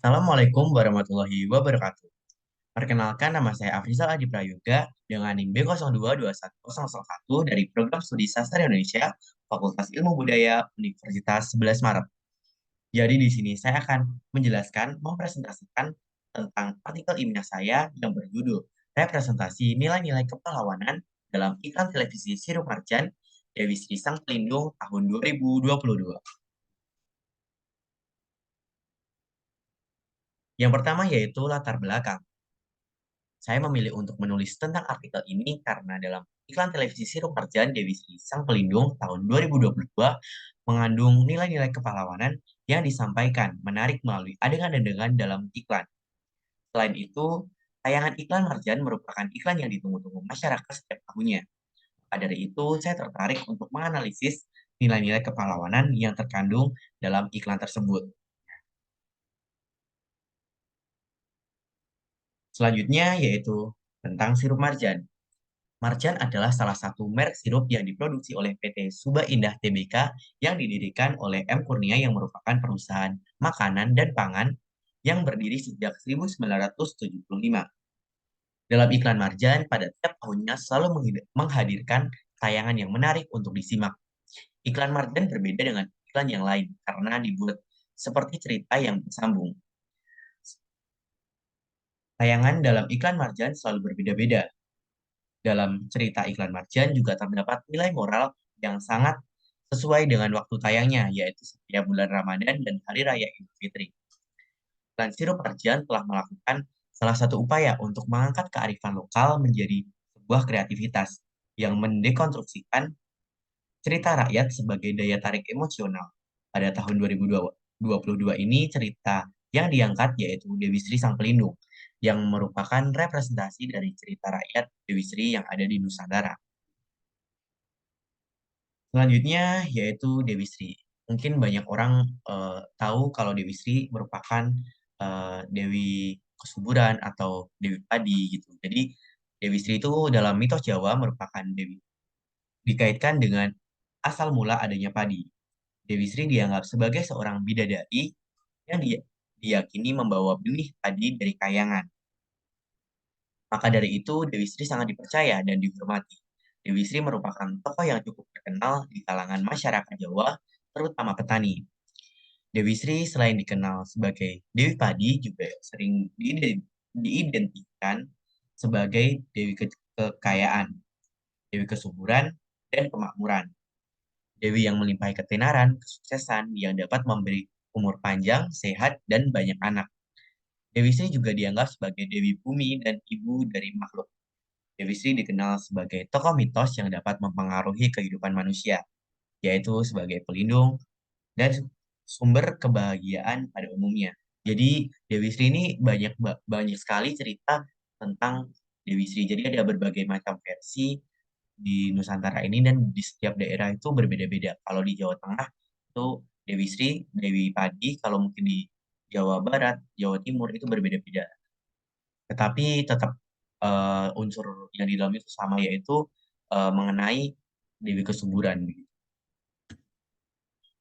Assalamualaikum warahmatullahi wabarakatuh. Perkenalkan, nama saya Afrizal Adi Prayoga dengan NIM B022101 dari Program Studi Sastra Indonesia, Fakultas Ilmu Budaya, Universitas 11 Maret. Jadi di sini saya akan mempresentasikan tentang artikel ilmiah saya yang berjudul Representasi Nilai-Nilai Kepahlawanan dalam Iklan Televisi Sirup Marjan Dewi Sri Sang Pelindung tahun 2022. Yang pertama yaitu latar belakang. Saya memilih untuk menulis tentang artikel ini karena dalam iklan televisi Sirup Marjan Dewi Sri Sang Pelindung tahun 2022 mengandung nilai-nilai kepahlawanan yang disampaikan menarik melalui adegan-adegan dalam iklan. Selain itu, tayangan iklan Marjan merupakan iklan yang ditunggu-tunggu masyarakat setiap tahunnya. Maka dari itu, saya tertarik untuk menganalisis nilai-nilai kepahlawanan yang terkandung dalam iklan tersebut. Selanjutnya yaitu tentang sirup marjan. Marjan adalah salah satu merek sirup yang diproduksi oleh PT Suba Indah Tbk yang didirikan oleh M. Kurnia yang merupakan perusahaan makanan dan pangan yang berdiri sejak 1975. Dalam iklan Marjan, pada tiap tahunnya selalu menghadirkan tayangan yang menarik untuk disimak. Iklan Marjan berbeda dengan iklan yang lain karena dibuat seperti cerita yang bersambung. Tayangan dalam iklan Marjan selalu berbeda-beda. Dalam cerita iklan Marjan juga terdapat nilai moral yang sangat sesuai dengan waktu tayangnya, yaitu setiap bulan Ramadan dan Hari Raya Idul Fitri. Dan Sirup Marjan telah melakukan salah satu upaya untuk mengangkat kearifan lokal menjadi sebuah kreativitas yang mendekonstruksikan cerita rakyat sebagai daya tarik emosional. Pada tahun 2022 ini, cerita yang diangkat yaitu Dewi Sri Sang Pelindung, yang merupakan representasi dari cerita rakyat Dewi Sri yang ada di Nusantara. Selanjutnya yaitu Dewi Sri. Mungkin banyak orang tahu kalau Dewi Sri merupakan Dewi Kesuburan atau Dewi Padi gitu. Jadi Dewi Sri itu dalam mitos Jawa merupakan Dewi dikaitkan dengan asal mula adanya padi. Dewi Sri dianggap sebagai seorang bidadari yang diyakini membawa benih padi dari kayangan. Maka dari itu, Dewi Sri sangat dipercaya dan dihormati. Dewi Sri merupakan tokoh yang cukup terkenal di kalangan masyarakat Jawa, terutama petani. Dewi Sri selain dikenal sebagai Dewi Padi, juga sering diidentikan sebagai Dewi Kekayaan, Dewi Kesuburan, dan Kemakmuran. Dewi yang melimpahi ketenaran, kesuksesan, yang dapat memberi umur panjang, sehat, dan banyak anak. Dewi Sri juga dianggap sebagai Dewi Bumi dan Ibu dari makhluk. Dewi Sri dikenal sebagai tokoh mitos yang dapat mempengaruhi kehidupan manusia, yaitu sebagai pelindung dan sumber kebahagiaan pada umumnya. Jadi Dewi Sri ini banyak sekali cerita tentang Dewi Sri. Jadi ada berbagai macam versi di Nusantara ini dan di setiap daerah itu berbeda-beda. Kalau di Jawa Tengah itu Dewi Sri, Dewi Padi, kalau mungkin di Jawa Barat, Jawa Timur itu berbeda-beda. Tetapi tetap unsur yang di dalam itu sama, yaitu mengenai Dewi Kesuburan.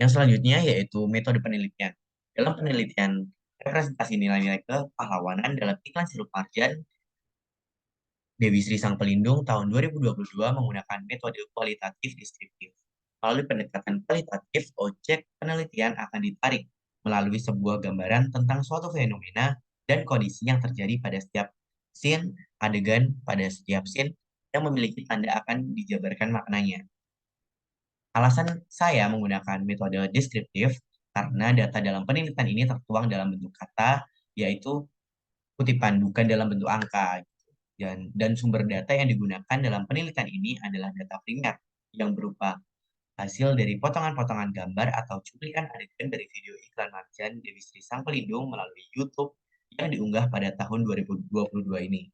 Yang selanjutnya yaitu metode penelitian. Dalam penelitian representasi nilai-nilai kepahlawanan dalam iklan sirup marjan, Dewi Sri Sang Pelindung tahun 2022 menggunakan metode kualitatif deskriptif. Melalui pendekatan kualitatif, objek penelitian akan ditarik melalui sebuah gambaran tentang suatu fenomena dan kondisi yang terjadi pada setiap scene, adegan pada setiap scene yang memiliki tanda akan dijabarkan maknanya. Alasan saya menggunakan metode deskriptif karena data dalam penelitian ini tertuang dalam bentuk kata, yaitu kutipan, bukan dalam bentuk angka. Dan sumber data yang digunakan dalam penelitian ini adalah data primer yang berupa hasil dari potongan-potongan gambar atau cuplikan adegan dari video iklan Marjan Dewi Sri Sang Pelindung melalui YouTube yang diunggah pada tahun 2022 ini.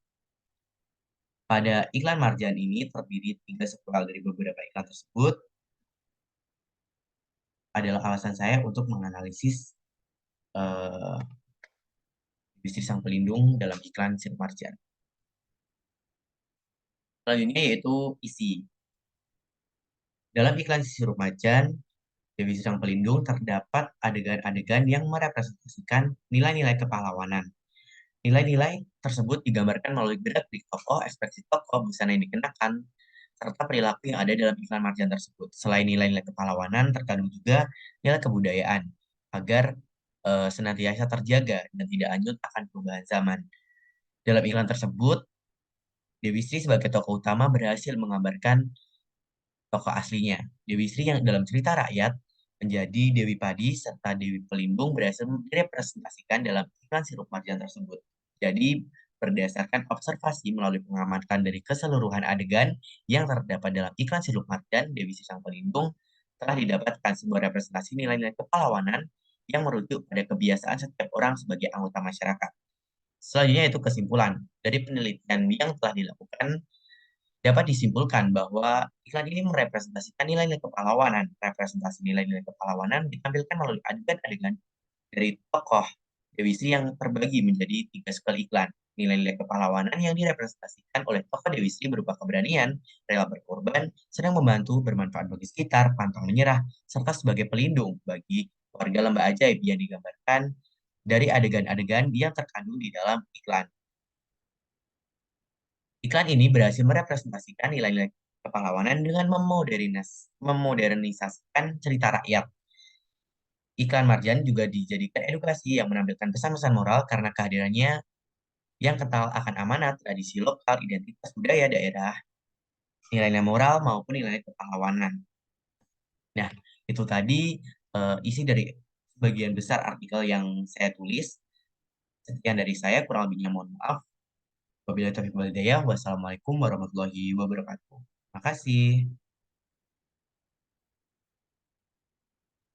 Pada iklan Marjan ini terdiri 3 dari beberapa iklan tersebut adalah alasan saya untuk menganalisis eh, Dewi Sri Sang Pelindung dalam iklan Sirup Marjan. Selanjutnya yaitu isi. Dalam iklan Sirup Marjan, Dewi Sang Pelindung terdapat adegan-adegan yang merepresentasikan nilai-nilai kepahlawanan. Nilai-nilai tersebut digambarkan melalui gerak-gerik tokoh, ekspresi tokoh, busana yang dikenakan, serta perilaku yang ada dalam iklan marjan tersebut. Selain nilai-nilai kepahlawanan, terkandung juga nilai kebudayaan agar senantiasa terjaga dan tidak hanyut akan perubahan zaman. Dalam iklan tersebut, Dewi Sri sebagai tokoh utama berhasil menggambarkan tokoh aslinya. Dewi Sri yang dalam cerita rakyat menjadi Dewi Padi serta Dewi Pelindung berhasil direpresentasikan dalam iklan sirup marjan tersebut. Jadi, berdasarkan observasi melalui pengamatan dari keseluruhan adegan yang terdapat dalam iklan sirup marjan, Dewi Sri Sang Pelindung telah didapatkan sebuah representasi nilai-nilai kepahlawanan yang merujuk pada kebiasaan setiap orang sebagai anggota masyarakat. Selanjutnya itu kesimpulan. Dari penelitian yang telah dilakukan, dapat disimpulkan bahwa iklan ini merepresentasikan nilai-nilai kepahlawanan. Representasi nilai-nilai kepahlawanan ditampilkan melalui adegan-adegan dari tokoh Dewi Sri yang terbagi menjadi tiga skala iklan. Nilai-nilai kepahlawanan yang direpresentasikan oleh tokoh Dewi Sri berupa keberanian, rela berkorban, sedang membantu, bermanfaat bagi sekitar, pantang menyerah, serta sebagai pelindung bagi warga lembah ajaib yang digambarkan dari adegan-adegan yang terkandung di dalam iklan. Iklan ini berhasil merepresentasikan nilai-nilai kepahlawanan dengan memodernisasikan cerita rakyat. Iklan Marjan juga dijadikan edukasi yang menampilkan pesan-pesan moral karena kehadirannya yang kental akan amanat, tradisi lokal, identitas budaya daerah, nilai-nilai moral maupun nilai kepahlawanan. Nah, itu tadi isi dari sebagian besar artikel yang saya tulis. Sekian dari saya, kurang lebihnya mohon maaf. Wabillahi taufiq wal hidayah. Wassalamualaikum warahmatullahi wabarakatuh. Makasih.